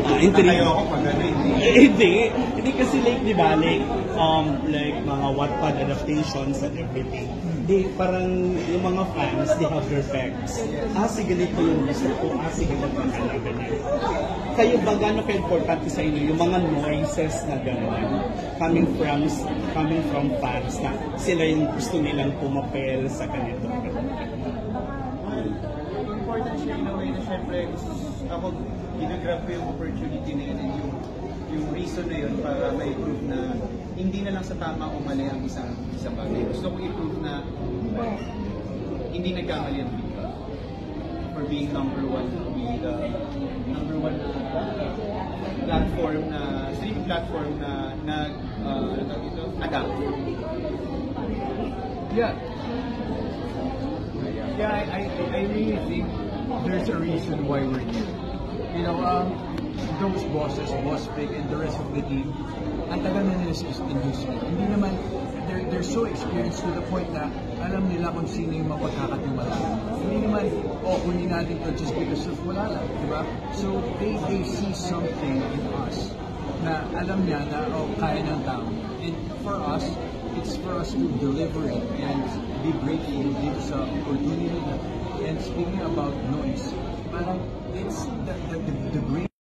Intrigue. Tayo ako pag ano, Hindi kasi like, di ba, like mga Wattpad adaptations and everything. Di, parang yung mga fans, they have their facts. Sige, ganito yung gusto ko. Sige, ganito. Kayo ba, gano'n ka-importante sa inyo yung mga noises na gano'n coming from fans na sila yung gusto nilang pumapel sa ganito? Important siya in a way na syempre ako ginagrab ko yung opportunity na yun and yung reason na yun para ma-prove na hindi na lang sa tama o mali ang isang bagay. Gusto ko i-prove na hindi nagkamali ang FIFA for being number one, to be the number one platform na streaming platform na adapt. Yeah, I really think there's a reason why we're here. You know, those bosses, Boss Pig and the rest of the team, ang tagal na nila sa industry. Hindi naman, they're so experienced to the point na alam nila kung sino yung mapagkakatiwalaan. Hindi naman, kunin natin to just because of wala lang, di ba? So, they see something in us na alam niya na, kaya ng tao. And for us, it's for us to deliver it and be grateful dito sa opportunity na. And speaking about noise, parang it's the great